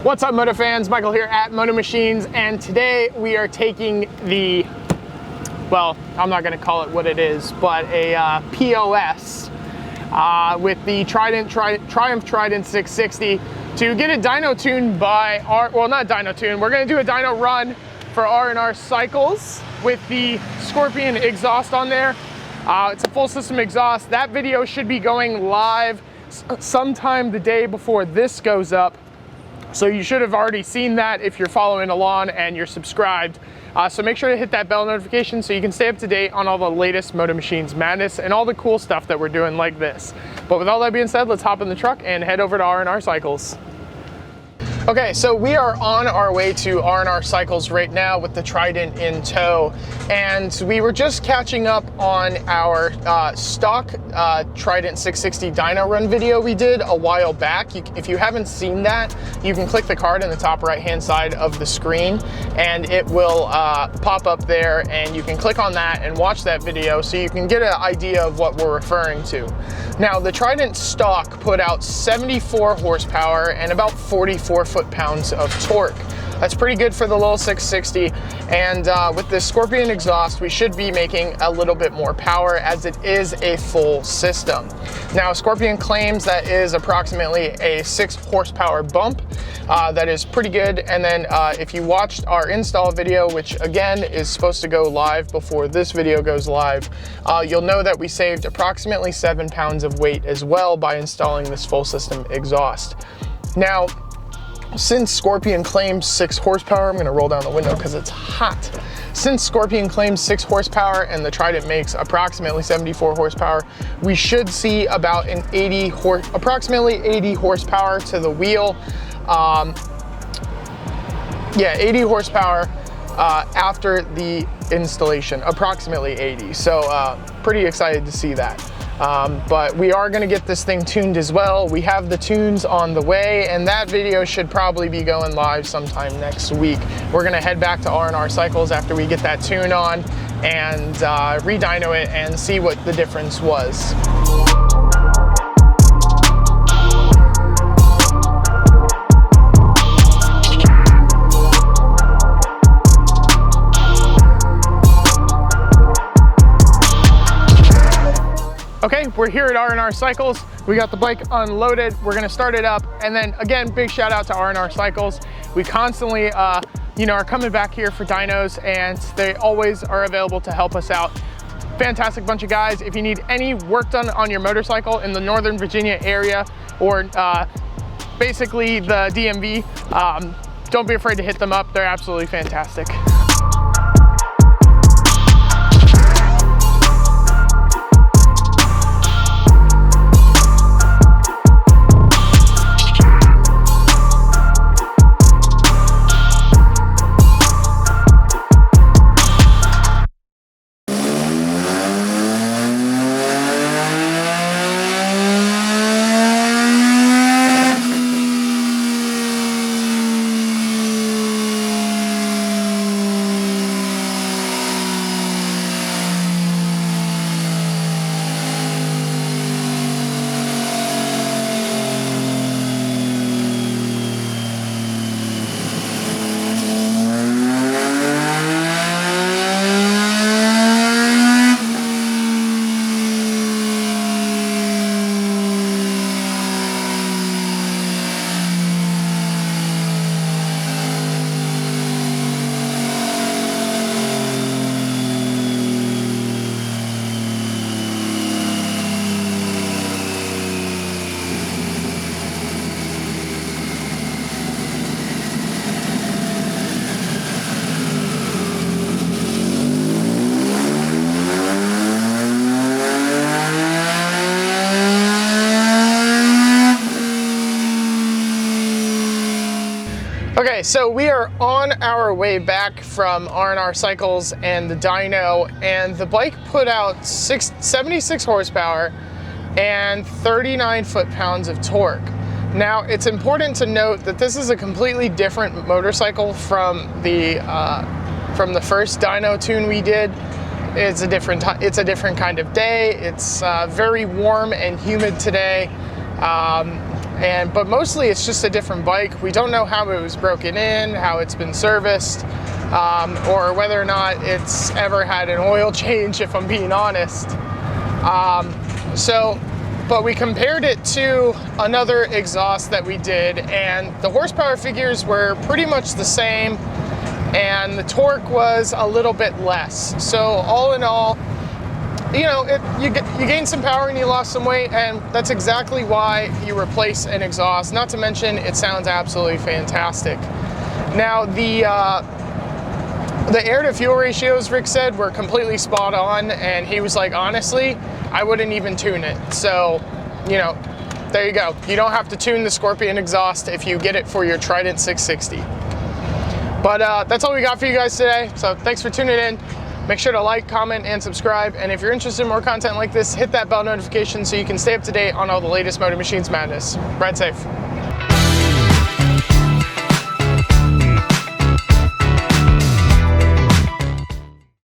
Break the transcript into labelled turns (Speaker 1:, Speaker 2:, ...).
Speaker 1: What's up, Moto fans? Michael here at Moto Machines, and today we are taking the, well, I'm not going to call it what it is, but a POS with the Triumph Trident 660 to get a dyno tune by not dyno tune, we're going to do a dyno run for R&R cycles with the Scorpion exhaust on there. It's a full system exhaust. That video should be going live sometime the day before this goes up. So you should have already seen that if you're following along and you're subscribed. So make sure to hit that bell notification so you can stay up to date on all the latest Moto Machines madness and all the cool stuff that we're doing like this. But with all that being said, let's hop in the truck and head over to R&R Cycles. Okay, so we are on our way to R&R Cycles right now with the Trident in tow, and we were just catching up on our stock Trident 660 dyno run video we did a while back. If you haven't seen that, you can click the card in the top right hand side of the screen and it will pop up there, and you can click on that and watch that video so you can get an idea of what we're referring to. Now, the Trident stock put out 74 horsepower and about 44 foot-pounds of torque. That's pretty good for the little 660, and with this Scorpion exhaust, we should be making a little bit more power as it is a full system. Now, Scorpion claims that is approximately a 6 horsepower bump. That is pretty good, and then if you watched our install video, which again is supposed to go live before this video goes live, you'll know that we saved approximately 7 pounds of weight as well by installing this full system exhaust. Now, since Scorpion claims 6 horsepower, I'm going to roll down the window because it's hot. Since Scorpion claims 6 horsepower and the Trident makes approximately 74 horsepower, we should see about an approximately 80 horsepower to the wheel. Yeah, 80 horsepower after the installation, approximately 80. So pretty excited to see that. But we are going to get this thing tuned as well. We have the tunes on the way, and that video should probably be going live sometime next week. We're going to head back to R&R Cycles after we get that tune on and re-dyno it and see what the difference was. Okay, we're here at R&R Cycles. We got the bike unloaded. We're gonna start it up. And then again, big shout out to R&R Cycles. We constantly, are coming back here for dynos, and they always are available to help us out. Fantastic bunch of guys. If you need any work done on your motorcycle in the Northern Virginia area, or basically the DMV, don't be afraid to hit them up. They're absolutely fantastic. Okay, so we are on our way back from R&R Cycles and the dyno, and the bike put out 76 horsepower and 39 foot-pounds of torque. Now, it's important to note that this is a completely different motorcycle from the first dyno tune we did. It's a different kind of day. It's very warm and humid today. but mostly it's just a different bike. We don't know how it was broken in, how it's been serviced, or whether or not it's ever had an oil change, if I'm being honest. But we compared it to another exhaust that we did, and the horsepower figures were pretty much the same, and the torque was a little bit less. So all in all, you know, you gain some power and you lost some weight, and that's exactly why you replace an exhaust. Not to mention, it sounds absolutely fantastic. Now, the air to fuel ratios, Rick said, were completely spot on, and he was like, honestly, I wouldn't even tune it. So, you know, there you go. You don't have to tune the Scorpion exhaust if you get it for your Trident 660. But that's all we got for you guys today. So thanks for tuning in. Make sure to like, comment, and subscribe. And if you're interested in more content like this, hit that bell notification so you can stay up to date on all the latest Moto Machines madness. Ride safe.